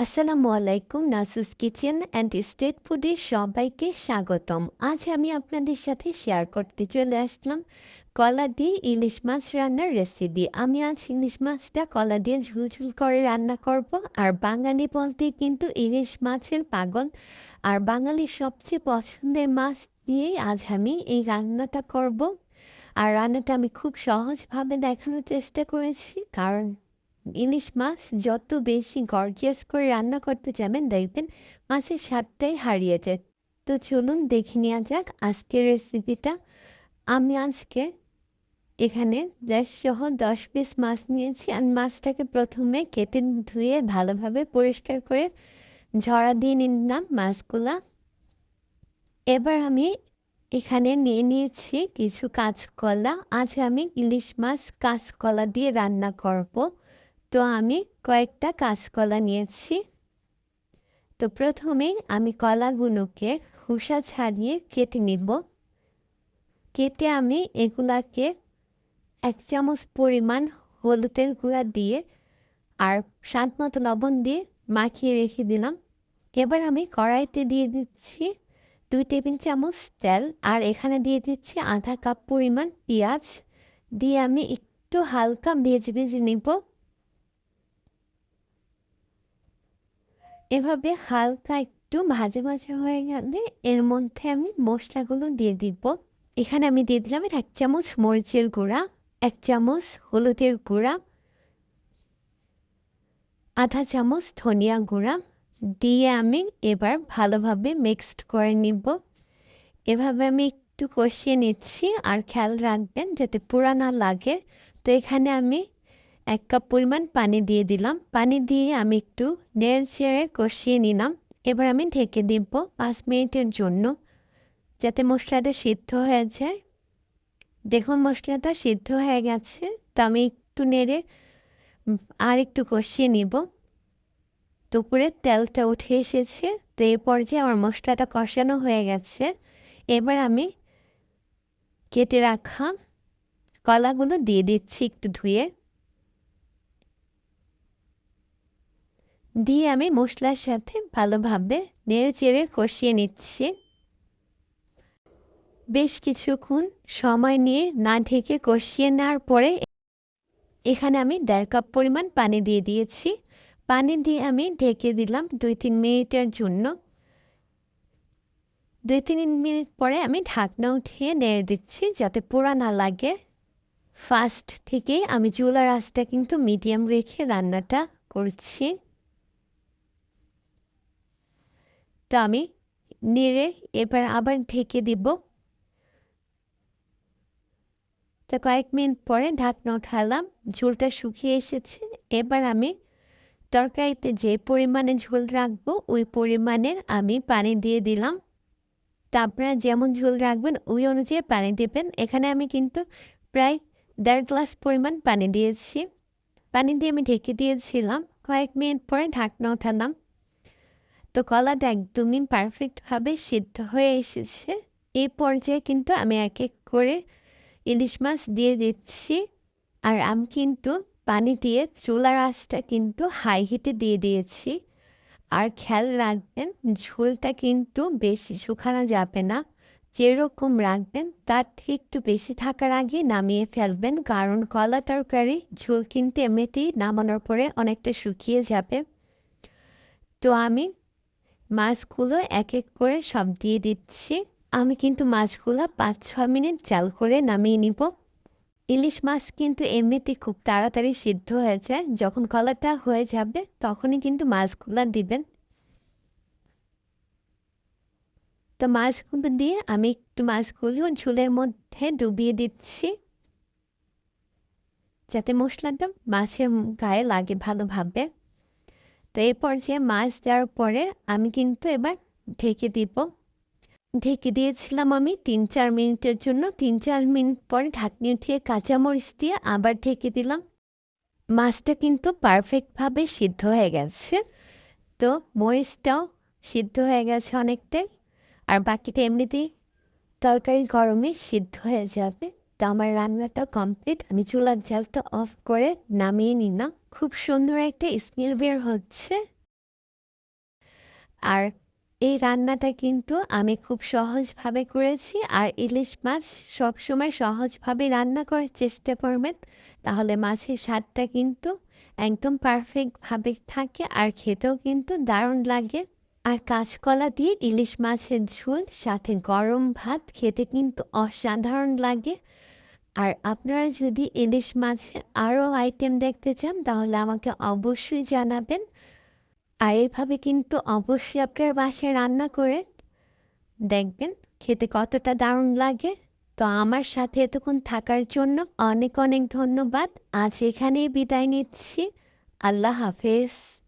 আসসালামু আলাইকুম। নাসুস kitchen and street ফুডে সবাইকে স্বাগতম। আজ আমি আপনাদের সাথে শেয়ার করতে চলে আসলাম কলা দিয়ে ইলিশ মাছ রান্নার রেসিপি। আমি আজ ইলিশ মাছটা কলা দিয়ে ঝুল করে রান্না করব। আর বাঙালি বলতে কিন্তু ইলিশ মাছের পাগল। আর বাঙালির সবচেয়ে পছন্দের মাছ দিয়েই আজ আমি এই রান্নাটা করব। আর রান্নাটা আমি খুব সহজভাবে দেখানোর চেষ্টা করেছি, কারণ ইলিশ মাছ যত বেশি গর্জিয়াস করে রান্না করতে যাবেন দেখবেন মাছের স্বাদটাই হারিয়ে যায়। তো চলুন দেখে নেওয়া যাক আজকের রেসিপিটা। আমি আজকে এখানে 10 পিস মাছ নিয়েছি। আর মাছটাকে প্রথমে কেটে ধুয়ে ভালোভাবে পরিষ্কার করে ঝরা দিয়ে নিলাম মাছগুলা। এবার আমি এখানে নিয়ে নিয়েছি কিছু কাঁচকলা। আজ আমি ইলিশ মাছ কাঁচকলা দিয়ে রান্না করব। তো আমি কয়েকটা কাঁচকলা নিয়েছি। তো প্রথমেই আমি কলাগুলোকে খোসা ছাড়িয়ে কেটে নিব। কেটে আমি এগুলাকে 1 চামচ পরিমাণ হলুদের গুঁড়া দিয়ে আর স্বাদ মতো লবণ দিয়ে মাখিয়ে রেখে দিলাম। এবার আমি কড়াইতে দিয়ে দিচ্ছি 2 টেবিল চামচ তেল। আর এখানে দিয়ে দিচ্ছি আধা কাপ পরিমাণ পেঁয়াজ দিয়ে আমি একটু হালকা ভেজে ভেজে নিব। এভাবে হালকা একটু ভাজা ভাজা হয়ে গেলে এর মধ্যে আমি মশলাগুলো দিয়ে দিব। এখানে আমি দিয়ে দিলাম 1 চামচ মরিচের গুঁড়া, 1 চামচ হলুদের গুঁড়া, আধা চামচ ধনিয়া গুঁড়া দিয়ে আমি এবার ভালোভাবে মিক্সড করে নিব। এভাবে আমি একটু কষিয়ে নিচ্ছি। আর খেয়াল রাখবেন যাতে পোড়া না লাগে। তো এখানে আমি 1 কাপ পরিমাণ পানি দিয়ে দিলাম। পানি দিয়ে আমি একটু নেড়ে চেড়ে কষিয়ে নিলাম। এবার আমি ঢেকে দিব 5 মিনিটের জন্য, যাতে মশলাটা সিদ্ধ হয়ে যায়। দেখুন মশলাটা সিদ্ধ হয়ে গেছে। তো আমি একটু নেড়ে আর একটু কষিয়ে নিব। দুপুরে তেলটা উঠে এসেছে। তো এই পর্যায়ে আমার মশলাটা কষানো হয়ে গেছে। এবার আমি কেটে রাখা কলাগুলো দিয়ে দিচ্ছি একটু ধুয়ে। দিয়ে আমি মশলার সাথে ভালোভাবে নেড়ে চেড়ে কষিয়ে নিচ্ছি। বেশ কিছুক্ষণ সময় নিয়ে না ঢেকে কষিয়ে নেওয়ার পরে এখানে আমি 1.5 কাপ পরিমাণ পানি দিয়ে দিয়েছি। পানি দিয়ে আমি ঢেকে দিলাম 2-3 মিনিটের জন্য। 2-3 মিনিট পরে আমি ঢাকনা উঠিয়ে নেড়ে দিচ্ছি যাতে পোড়া না লাগে। ফার্স্ট থেকেই আমি চুলার আঁচটা কিন্তু মিডিয়াম রেখে রান্নাটা করছি। তো আমি নেড়ে এবার আবার ঢেকে দিব। তো কয়েক মিনিট পরে ঢাকনা উঠালাম, ঝোলটা শুকিয়ে এসেছে। এবার আমি তরকারিতে যে পরিমাণে ঝোল রাখবো ওই পরিমাণের আমি পানি দিয়ে দিলাম। তা আপনারা যেমন ঝোল রাখবেন ওই অনুযায়ী পানি দেবেন। এখানে আমি কিন্তু প্রায় 1.5 গ্লাস পরিমাণ পানি দিয়েছি। পানি দিয়ে আমি ঢেকে দিয়েছিলাম। কয়েক মিনিট পরে ঢাকনা উঠালাম। তো কলাটা একদমই পারফেক্টভাবে সিদ্ধ হয়ে এসেছে। এই পর্যায়ে কিন্তু আমি এক এক করে ইলিশ মাছ দিয়ে দিচ্ছি। আর আমি কিন্তু পানি দিয়ে চুলার আঁচটা কিন্তু হাই হিটে দিয়ে দিয়েছি। আর খেয়াল রাখবেন ঝোলটা কিন্তু বেশি শুকানো যাবে না। যেরকম রাখবেন তার থেকে একটু বেশি থাকার আগে নামিয়ে ফেলবেন, কারণ কলা তরকারি ঝোল কিন্তু এমনিতেই নামানোর পরে অনেকটা শুকিয়ে যাবে। তো আমি মাছগুলো এক এক করে সব দিয়ে দিচ্ছি। আমি কিন্তু মাছগুলো 5-6 মিনিট জাল করে নামিয়ে নিব। ইলিশ মাছ কিন্তু এমনিতেই খুব তাড়াতাড়ি সিদ্ধ হয়ে যায়। যখন কলাটা হয়ে যাবে তখনই কিন্তু মাছগুলো দিবেন। তো মাছগুলো দিয়ে আমি একটু মাছগুলো ঝোলের মধ্যে ডুবিয়ে দিচ্ছি, যাতে মশলাটা মাছের গায়ে লাগে ভালোভাবে। তো এই পর্যায়ে মাছ দেওয়ার পরে আমি কিন্তু এবার ঢেকে দিব। ঢেকে দিয়েছিলাম আমি 3-4 মিনিটের জন্য। 3-4 মিনিট পরে ঢাকনি উঠিয়ে কাঁচামরিচ দিয়ে আবার ঢেকে দিলাম। মাছটা কিন্তু পারফেক্টভাবে সিদ্ধ হয়ে গেছে। তো মরিচটাও সিদ্ধ হয়ে গেছে অনেকটাই। আর বাকিটা এমনিতেই তরকারি গরমে সিদ্ধ হয়ে যাবে। তো আমার রান্নাটা কমপ্লিট। আমি চুলার জালটা অফ করে নামিয়ে নিলাম। খুব সুন্দর একটা স্মেল বের হচ্ছে। আর এই রান্নাটা কিন্তু আমি খুব সহজভাবে করেছি। আর ইলিশ মাছ সবসময় সহজভাবে রান্না করার চেষ্টা করবেন। তাহলে মাছের স্বাদটা কিন্তু একদম পারফেক্টভাবে থাকে আর খেতেও কিন্তু দারুণ লাগে। আর কাঁচকলা দিয়ে ইলিশ মাছের ঝোল সাথে গরম ভাত খেতে কিন্তু অসাধারণ লাগে। আর আপনারা যদি ইলিশ মাছের আরও আইটেম দেখতে চান তাহলে আমাকে অবশ্যই জানাবেন। আর এভাবে কিন্তু অবশ্যই আপনার বাসায় রান্না করে দেখবেন খেতে কতটা দারুণ লাগে। তো আমার সাথে এতক্ষণ থাকার জন্য অনেক অনেক ধন্যবাদ। আজ এখানেই বিদায় নিচ্ছি। আল্লাহ হাফেজ।